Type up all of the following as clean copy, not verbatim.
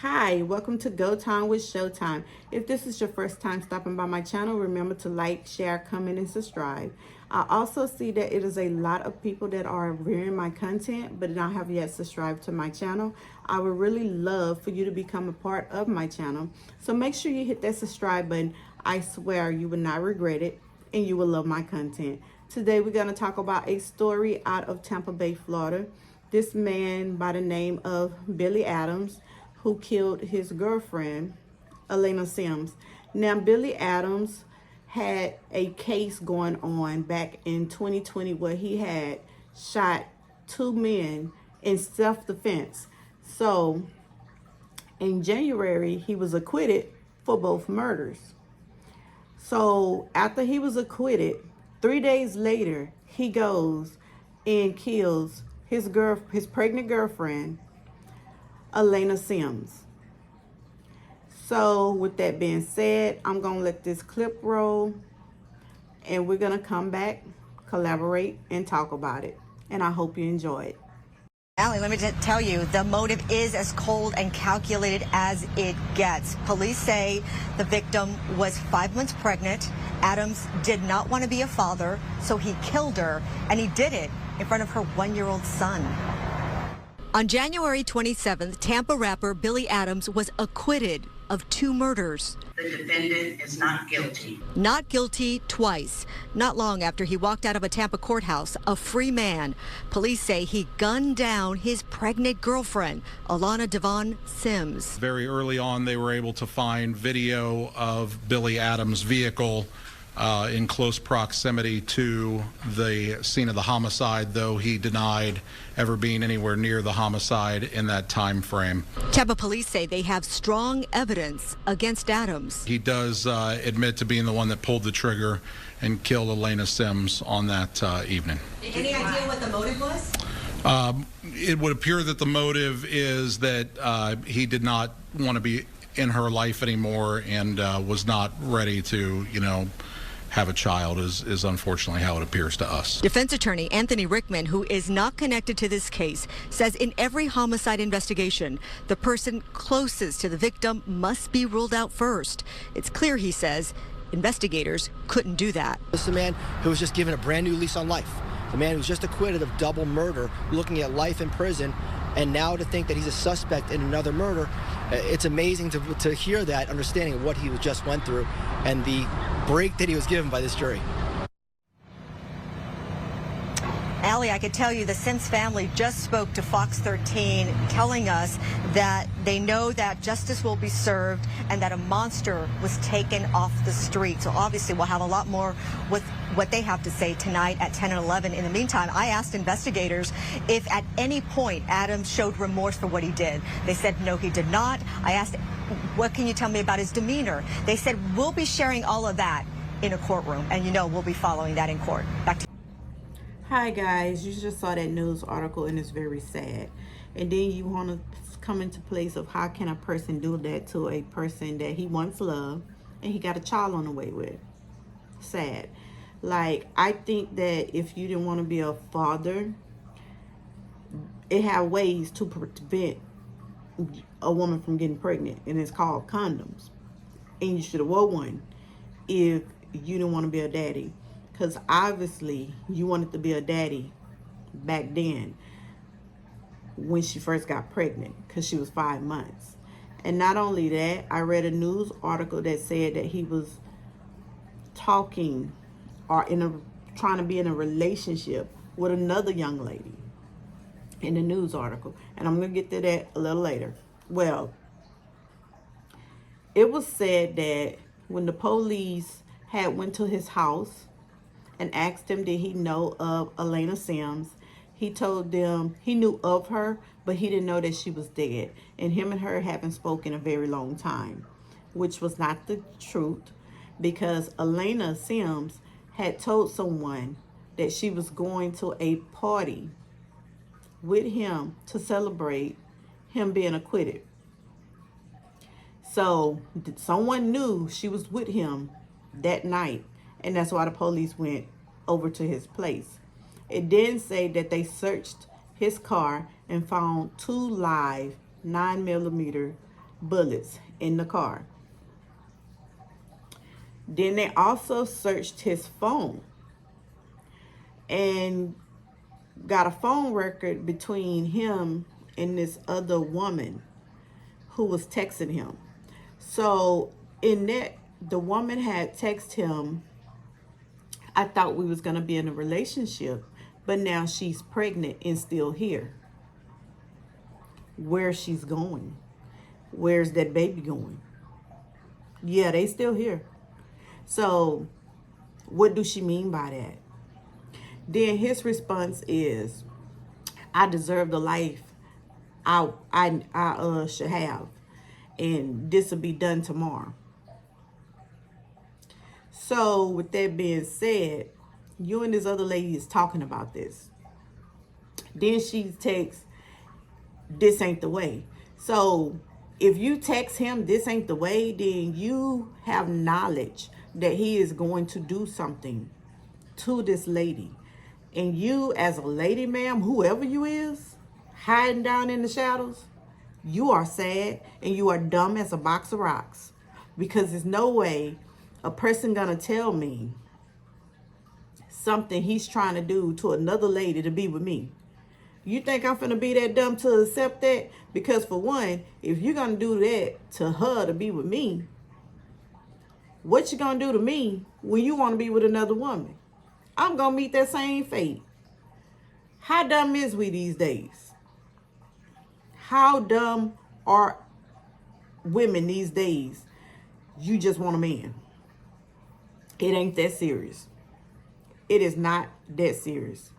Hi, welcome to Go Time with Showtime. If this is your first time stopping by my channel, remember to like, share, comment, and subscribe. I also see that it is a lot of people that are viewing my content but not have yet subscribed to my channel. I would really love for you to become a part of my channel. So make sure you hit that subscribe button. I swear you will not regret it and you will love my content. Today we're going to talk about a story out of Tampa Bay, Florida. This man by the name of Billy Adams, who killed his girlfriend, Elena Sims. Now, Billy Adams had a case going on back in 2020 where he had shot two men in self-defense. So, in January, he was acquitted for both murders. So, after he was acquitted, 3 days later, he goes and kills his pregnant girlfriend, Elena Sims. So with that being said, I'm going to let this clip roll and we're going to come back, collaborate, and talk about it. And I hope you enjoy it. Allie, let me just tell you, the motive is as cold and calculated as it gets. Police say the victim was 5 months pregnant. Adams did not want to be a father, so he killed her, and he did it in front of her 1-year-old son. On January 27th, Tampa rapper Billy Adams was acquitted of 2 murders. The defendant is not guilty. Not guilty twice. Not long after he walked out of a Tampa courthouse, a free man. Police say he gunned down his pregnant girlfriend, Alana Devon Sims. Very early on, they were able to find video of Billy Adams' vehicle in close proximity to the scene of the homicide, though he denied ever being anywhere near the homicide in that time frame. Tampa police say they have strong evidence against Adams. He does admit to being the one that pulled the trigger and killed Elena Sims on that evening. Any idea what the motive was? It would appear that the motive is that he did not want to be in her life anymore and was not ready to, have a child is unfortunately how it appears to us. Defense attorney Anthony Rickman, who is not connected to this case, says in every homicide investigation, the person closest to the victim must be ruled out first. It's clear, he says, investigators couldn't do that. This is a man who was just given a brand new lease on life. The man who's just acquitted of double murder, looking at life in prison, and now to think that he's a suspect in another murder, it's amazing to hear that, understanding of what he just went through and the break that he was given by this jury. Allie, I could tell you the Sims family just spoke to Fox 13, telling us that they know that justice will be served and that a monster was taken off the street. So obviously we'll have a lot more with what they have to say tonight at 10 and 11. In the meantime, I asked investigators if at any point Adams showed remorse for what he did. They said no, he did not. I asked, what can you tell me about his demeanor? They said, we'll be sharing all of that in a courtroom, and we'll be following that in court. Back to Hi guys, you just saw that news article and it's very sad. And then you want to come into place of how can a person do that to a person that he once loved and he got a child on the way with. Sad. Like, I think that if you didn't want to be a father, it had ways to prevent a woman from getting pregnant, and it's called condoms. And you should have wore one if you didn't want to be a daddy. Because obviously you wanted to be a daddy back then when she first got pregnant, because she was 5 months. And not only that, I read a news article that said that he was talking or trying to be in a relationship with another young lady in the news article. And I'm going to get to that a little later. Well, it was said that when the police had went to his house and asked him did he know of Elena Sims, he told them he knew of her, but he didn't know that she was dead. And him and her haven't spoken a very long time, which was not the truth, because Elena Sims had told someone that she was going to a party with him to celebrate him being acquitted. So someone knew she was with him that night, and that's why the police went over to his place. It didn't say that they searched his car and found 2 live 9mm bullets in the car. Then they also searched his phone and got a phone record between him and this other woman who was texting him. So in that, the woman had texted him, I thought we was going to be in a relationship, but now she's pregnant and still here. Where she's going? Where's that baby going? Yeah, they still here. So what do she mean by that? Then his response is, I deserve the life I should have, and this will be done tomorrow. So with that being said, you and this other lady is talking about this. Then she texts, this ain't the way. So if you text him, this ain't the way, then you have knowledge that he is going to do something to this lady. And you, as a lady, ma'am, whoever you is, hiding down in the shadows, you are sad and you are dumb as a box of rocks. Because there's no way a person gonna tell me something he's trying to do to another lady to be with me. You think I'm finna be that dumb to accept that? Because for one, if you're gonna do that to her to be with me, what you gonna do to me when you wanna be with another woman? I'm gonna meet that same fate. How dumb is we these days? How dumb are women these days? You just want a man. It ain't that serious. It is not that serious.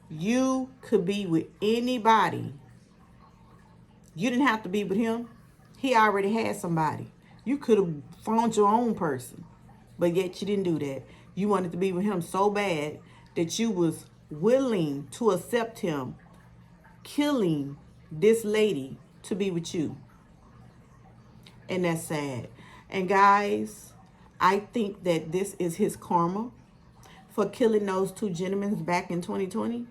You could be with anybody. You didn't have to be with him. He already had somebody. You could have found your own person, but yet you didn't do that. You wanted to be with him so bad that you was willing to accept him killing this lady to be with you. And that's sad. And guys, I think that this is his karma for killing those two gentlemen back in 2020.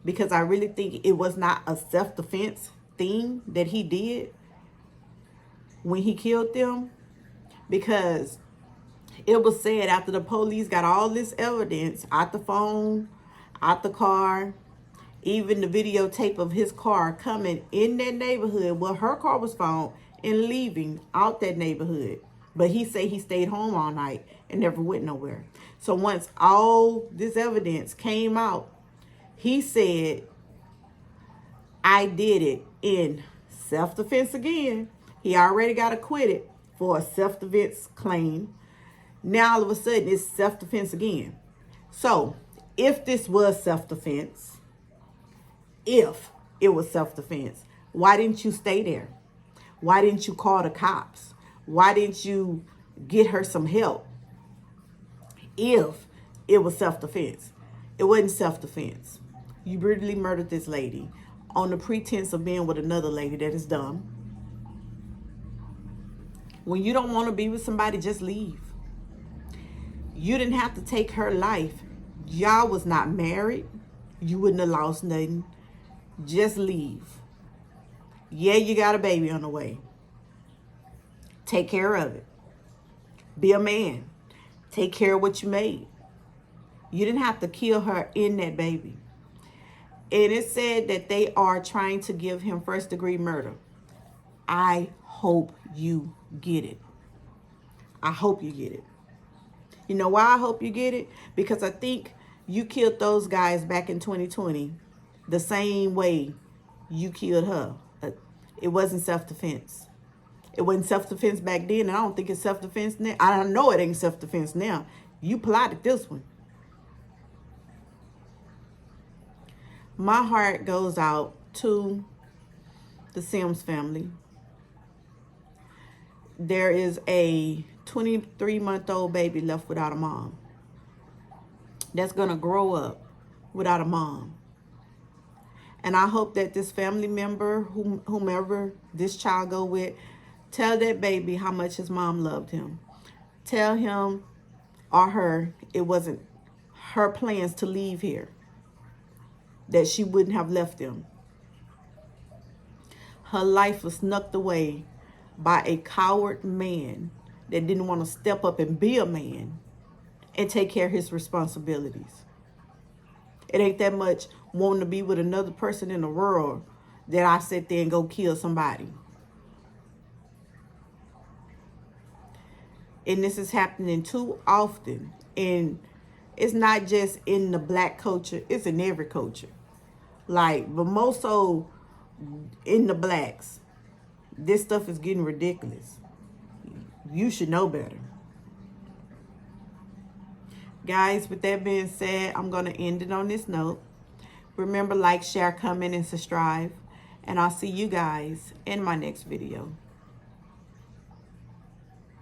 Because I really think it was not a self-defense thing that he did when he killed them. Because it was said after the police got all this evidence out the phone, out the car, even the videotape of his car coming in that neighborhood where her car was found and leaving out that neighborhood. But he said he stayed home all night and never went nowhere. So once all this evidence came out, he said, I did it in self-defense again. He already got acquitted for a self-defense claim. Now all of a sudden it's self-defense again. So if this was self-defense, if it was self-defense, why didn't you stay there? Why didn't you call the cops? Why didn't you get her some help? If it was self-defense. It wasn't self-defense. You brutally murdered this lady on the pretense of being with another lady that is dumb. When you don't want to be with somebody, just leave. You didn't have to take her life. Y'all was not married. You wouldn't have lost nothing. Just leave. Yeah, you got a baby on the way. Take care of it. Be a man. Take care of what you made. You didn't have to kill her in that baby. And it said that they are trying to give him first-degree murder. I hope you get it. I hope you get it. You know why I hope you get it? Because I think you killed those guys back in 2020 the same way you killed her. It wasn't self-defense. It wasn't self-defense back then, and I don't think it's self-defense now. I know it ain't self-defense now. You plotted this one. My heart goes out to the Sims family. There is a 23-month-old baby left without a mom. That's going to grow up without a mom. And I hope that this family member, whomever this child go with, tell that baby how much his mom loved him. Tell him or her it wasn't her plans to leave here, that she wouldn't have left them. Her life was snucked away by a coward man that didn't want to step up and be a man and take care of his responsibilities. It ain't that much wanting to be with another person in the world that I sit there and go kill somebody. And this is happening too often. And it's not just in the black culture, it's in every culture. Like, but more so in the blacks. This stuff is getting ridiculous. You should know better. Guys, with that being said, I'm going to end it on this note. Remember, like, share, comment, and subscribe. And I'll see you guys in my next video.